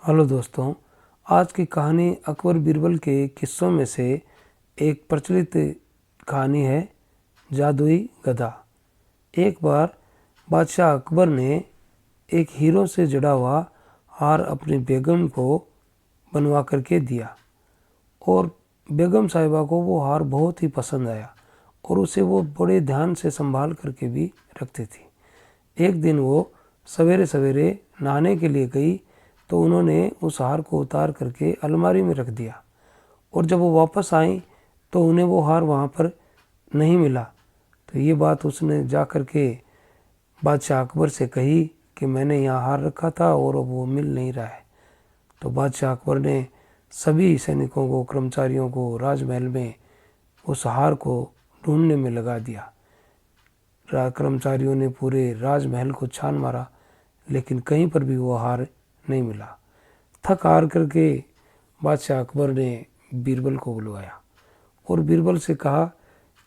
Hello दोस्तों, आज की कहानी अकबर बीरबल के किस्सों में से एक प्रचलित कहानी है, जादुई गधा। एक बार बादशाह अकबर ने एक हीरो से जुड़ा हुआ हार अपनी बेगम को बनवा करके दिया और बेगम साहिबा को वो हार बहुत ही पसंद आया और उसे वो बड़े ध्यान से संभाल करके भी रखती थी। एक दिन वो सवेरे सवेरे नहाने के लिए गई तो उन्होंने उस हार को उतार करके अलमारी में रख दिया और जब वो वापस आई तो उन्हें वो हार वहाँ पर नहीं मिला। तो ये बात उसने जा कर के बादशाह अकबर से कही कि मैंने यहाँ हार रखा था और अब वो मिल नहीं रहा है। तो बादशाह अकबर ने सभी सैनिकों को, कर्मचारियों को राजमहल में उस हार को ढूंढने में लगा दिया। कर्मचारियों ने पूरे राजमहल को छान मारा लेकिन कहीं पर भी वो हार नहीं मिला। थक हार करके बादशाह अकबर ने बीरबल को बुलवाया और बीरबल से कहा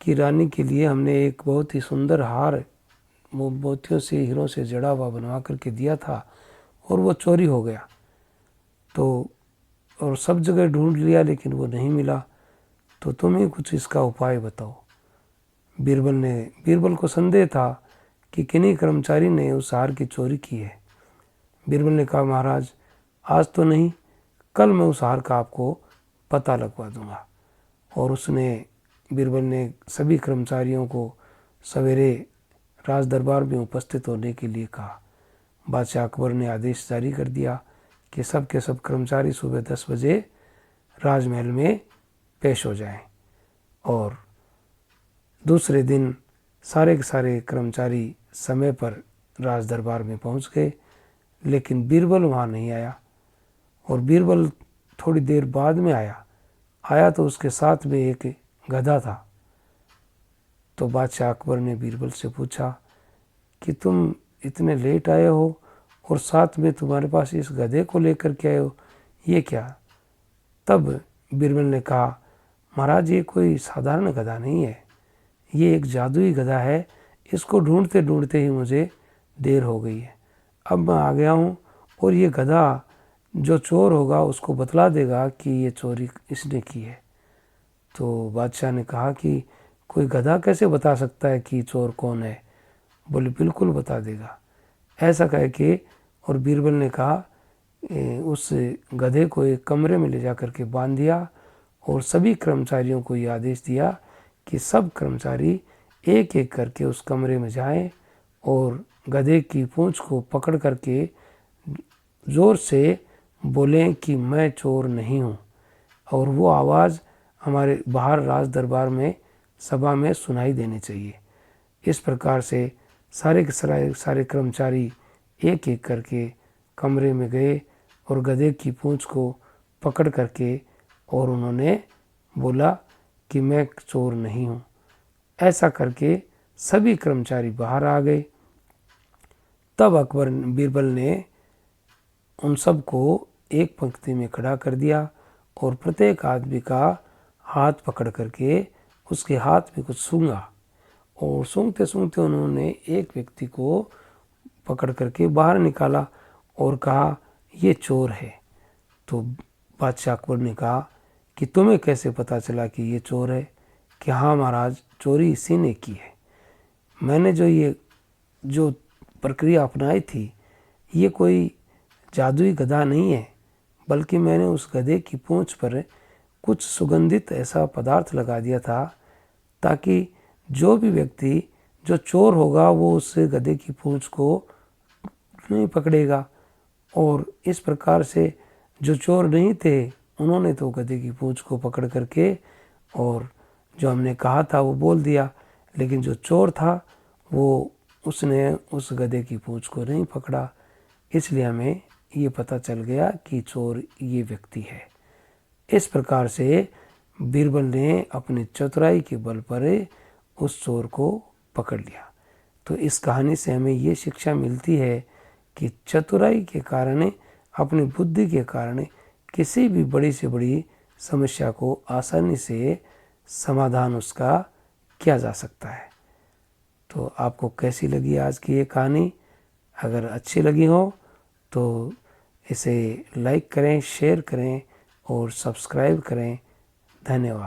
कि रानी के लिए हमने एक बहुत ही सुंदर हार मोतियों से, हीरों से जड़ा हुआ बनवा करके दिया था और वो चोरी हो गया। तो और सब जगह ढूंढ लिया लेकिन वो नहीं मिला, तो तुम ही कुछ इसका उपाय बताओ। बीरबल को संदेह था कि किन्हीं कर्मचारी ने उस हार की चोरी की है। बीरबल ने कहा, महाराज आज तो नहीं, कल मैं उस हार का आपको पता लगवा दूंगा। और बीरबल ने सभी कर्मचारियों को सवेरे राज दरबार में उपस्थित होने के लिए कहा। बादशाह अकबर ने आदेश जारी कर दिया कि सब के सब कर्मचारी सुबह 10 बजे राजमहल में पेश हो जाएं। और दूसरे दिन सारे के सारे कर्मचारी समय पर राज दरबार में पहुंच गए, लेकिन बीरबल वहाँ नहीं आया। और बीरबल थोड़ी देर बाद में आया तो उसके साथ में एक गधा था। तो बादशाह अकबर ने बीरबल से पूछा कि तुम इतने लेट आए हो और साथ में तुम्हारे पास इस गधे को लेकर के आए हो, ये क्या? तब बीरबल ने कहा, महाराज ये कोई साधारण गधा नहीं है, ये एक जादुई गधा है। इसको ढूंढते ढूंढते ही मुझे देर हो गई है। अब मैं आ गया हूँ और ये गधा जो चोर होगा उसको बतला देगा कि ये चोरी इसने की है। तो बादशाह ने कहा कि कोई गधा कैसे बता सकता है कि चोर कौन है? बोले बिल्कुल बता देगा। ऐसा कह के और बीरबल ने कहा उस गधे को एक कमरे में ले जा कर के बांध दिया और सभी कर्मचारियों को ये आदेश दिया कि सब कर्मचारी एक एक करके उस कमरे में जाएं और गधे की पूंछ को पकड़ करके ज़ोर से बोलें कि मैं चोर नहीं हूँ। और वो आवाज़ हमारे बाहर राज दरबार में सभा में सुनाई देनी चाहिए। इस प्रकार से सारे कर्मचारी एक एक करके कमरे में गए और गधे की पूंछ को पकड़ करके और उन्होंने बोला कि मैं चोर नहीं हूँ। ऐसा करके सभी कर्मचारी बाहर आ गए। तब बीरबल ने उन सब को एक पंक्ति में खड़ा कर दिया और प्रत्येक आदमी का हाथ पकड़ करके उसके हाथ में कुछ सूंघा और सूंघते सूंघते उन्होंने एक व्यक्ति को पकड़ करके बाहर निकाला और कहा, ये चोर है। तो बादशाह अकबर ने कहा कि तुम्हें कैसे पता चला कि ये चोर है? कि हाँ महाराज, चोरी इसी ने की है। मैंने जो प्रक्रिया अपनाई थी, ये कोई जादुई गधा नहीं है, बल्कि मैंने उस गधे की पूंछ पर कुछ सुगंधित ऐसा पदार्थ लगा दिया था ताकि जो भी व्यक्ति जो चोर होगा वो उस गधे की पूंछ को नहीं पकड़ेगा। और इस प्रकार से जो चोर नहीं थे उन्होंने तो गधे की पूंछ को पकड़ करके और जो हमने कहा था वो बोल दिया, लेकिन जो चोर था उसने उस गधे की पूंछ को नहीं पकड़ा। इसलिए हमें ये पता चल गया कि चोर ये व्यक्ति है। इस प्रकार से बीरबल ने अपनी चतुराई के बल पर उस चोर को पकड़ लिया। तो इस कहानी से हमें ये शिक्षा मिलती है कि चतुराई के कारण, अपनी बुद्धि के कारण किसी भी बड़ी से बड़ी समस्या को आसानी से समाधान उसका किया जा सकता है। तो आपको कैसी लगी आज की ये कहानी? अगर अच्छी लगी हो तो इसे लाइक करें, शेयर करें और सब्सक्राइब करें। धन्यवाद।